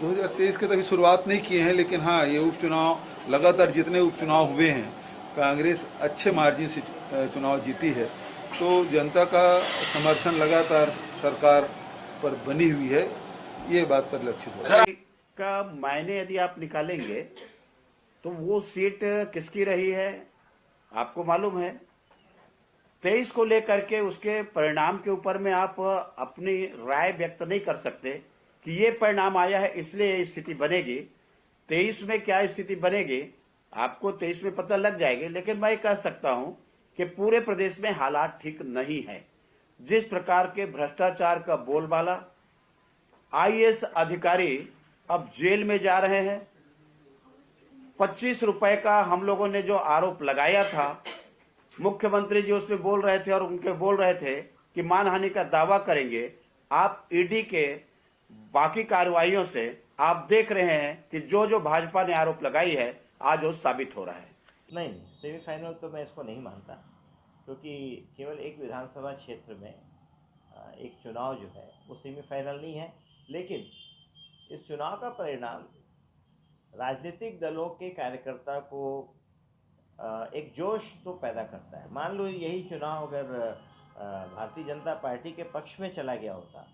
2023 के तो अभी शुरुआत नहीं किए हैं, लेकिन हाँ, ये उपचुनाव लगातार जितने उपचुनाव हुए हैं, कांग्रेस अच्छे मार्जिन से चुनाव जीती है। तो जनता का समर्थन लगातार सरकार पर बनी हुई है, ये बात पर लक्षित होगा। का मायने यदि आप निकालेंगे तो वो सीट किसकी रही है आपको मालूम है। 23 को लेकर के उसके परिणाम के ऊपर में आप अपनी राय व्यक्त नहीं कर सकते कि ये परिणाम आया है इसलिए ये स्थिति बनेगी। 23 में क्या स्थिति बनेगी आपको 23 में पता लग जाएगी, लेकिन मैं कह सकता हूं कि पूरे प्रदेश में हालात ठीक नहीं है। जिस प्रकार के भ्रष्टाचार का बोलबाला, आईएएस अधिकारी अब जेल में जा रहे हैं। 25 रुपए का हम लोगों ने जो आरोप लगाया था, मुख्यमंत्री जी उसमें बोल रहे थे और उनके बोल रहे थे कि मानहानि का दावा करेंगे। आप ईडी के बाकी कार्रवाइयों से आप देख रहे हैं कि जो जो भाजपा ने आरोप लगाई है आज वो साबित हो रहा है। नहीं, सेमीफाइनल तो मैं इसको नहीं मानता, क्योंकि केवल एक विधानसभा क्षेत्र में एक चुनाव जो है वो सेमीफाइनल नहीं है। लेकिन इस चुनाव का परिणाम राजनीतिक दलों के कार्यकर्ता को एक जोश तो पैदा करता है। मान लो यही चुनाव अगर भारतीय जनता पार्टी के पक्ष में चला गया होता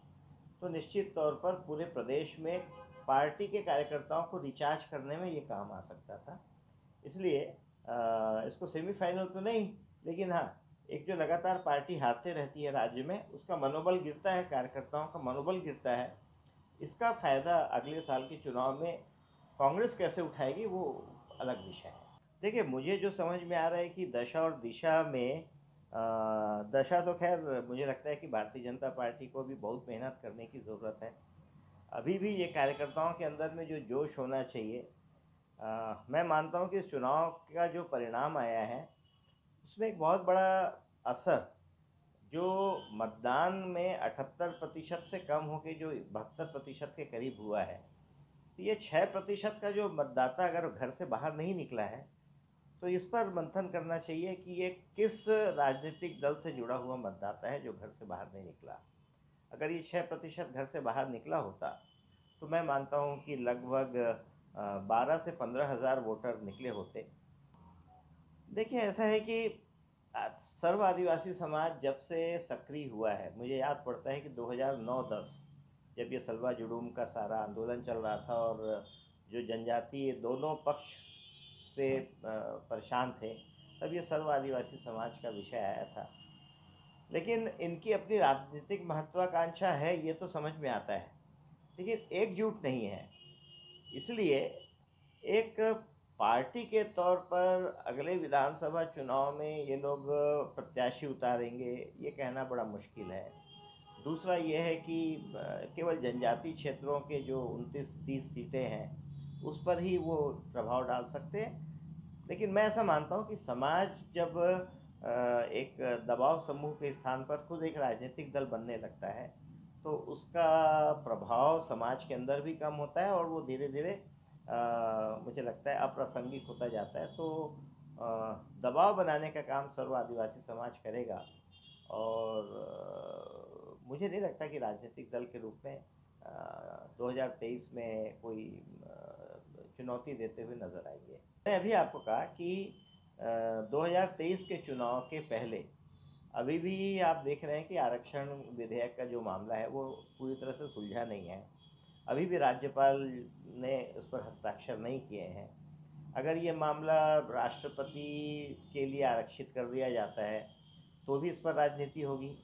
तो निश्चित तौर पर पूरे प्रदेश में पार्टी के कार्यकर्ताओं को रिचार्ज करने में ये काम आ सकता था। इसलिए इसको सेमीफाइनल तो नहीं, लेकिन हाँ, एक जो लगातार पार्टी हारते रहती है राज्य में, उसका मनोबल गिरता है, कार्यकर्ताओं का मनोबल गिरता है। इसका फ़ायदा अगले साल के चुनाव में कांग्रेस कैसे उठाएगी वो अलग विषय है। देखिए, मुझे जो समझ में आ रहा है कि दशा और दिशा में दशा तो खैर मुझे लगता है कि भारतीय जनता पार्टी को भी बहुत मेहनत करने की ज़रूरत है। अभी भी ये कार्यकर्ताओं के अंदर में जो जोश होना चाहिए, मैं मानता हूँ कि इस चुनाव का जो परिणाम आया है उसमें एक बहुत बड़ा असर जो मतदान में 78% से कम होकर जो 72% के करीब हुआ है, तो ये 6% का जो मतदाता अगर घर से बाहर नहीं निकला है तो इस पर मंथन करना चाहिए कि ये किस राजनीतिक दल से जुड़ा हुआ मतदाता है जो घर से बाहर नहीं निकला। अगर ये 6% घर से बाहर निकला होता तो मैं मानता हूँ कि लगभग 12 से 15 हज़ार वोटर निकले होते। देखिए, ऐसा है कि सर्व आदिवासी समाज जब से सक्रिय हुआ है, मुझे याद पड़ता है कि 2009-10 जब ये सलवा जुडूम का सारा आंदोलन चल रहा था और जो जनजातीय दोनों पक्ष से परेशान थे, तब ये सर्व आदिवासी समाज का विषय आया था। लेकिन इनकी अपनी राजनीतिक महत्वाकांक्षा है, ये तो समझ में आता है, लेकिन एकजुट नहीं है। इसलिए एक पार्टी के तौर पर अगले विधानसभा चुनाव में ये लोग प्रत्याशी उतारेंगे, ये कहना बड़ा मुश्किल है। दूसरा ये है कि केवल जनजातीय क्षेत्रों के जो 29-30 सीटें हैं उस पर ही वो प्रभाव डाल सकते हैं। लेकिन मैं ऐसा मानता हूँ कि समाज जब एक दबाव समूह के स्थान पर खुद एक राजनीतिक दल बनने लगता है तो उसका प्रभाव समाज के अंदर भी कम होता है और वो धीरे धीरे मुझे लगता है अप्रासंगिक होता जाता है। तो दबाव बनाने का काम सर्व आदिवासी समाज करेगा और मुझे नहीं लगता कि राजनीतिक दल के रूप में 2023 में कोई चुनौती देते हुए नजर आएंगे। मैंने अभी आपको कहा कि 2023 के चुनाव के पहले अभी भी आप देख रहे हैं कि आरक्षण विधेयक का जो मामला है वो पूरी तरह से सुलझा नहीं है। अभी भी राज्यपाल ने उस पर हस्ताक्षर नहीं किए हैं। अगर ये मामला राष्ट्रपति के लिए आरक्षित कर दिया जाता है तो भी इस पर राजनीति होगी।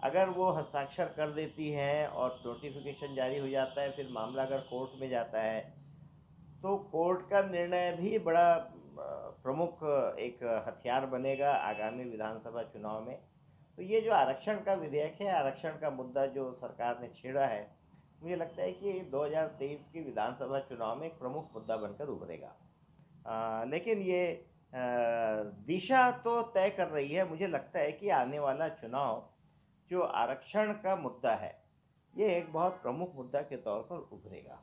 अगर वो हस्ताक्षर कर देती हैं और नोटिफिकेशन जारी हो जाता है, फिर मामला अगर कोर्ट में जाता है तो कोर्ट का निर्णय भी बड़ा प्रमुख एक हथियार बनेगा आगामी विधानसभा चुनाव में। तो ये जो आरक्षण का विधेयक है, आरक्षण का मुद्दा जो सरकार ने छेड़ा है, मुझे लगता है कि 2023 के विधानसभा चुनाव में एक प्रमुख मुद्दा बनकर उभरेगा। लेकिन ये दिशा तो तय कर रही है। मुझे लगता है कि आने वाला चुनाव जो आरक्षण का मुद्दा है, ये एक बहुत प्रमुख मुद्दा के तौर पर उभरेगा।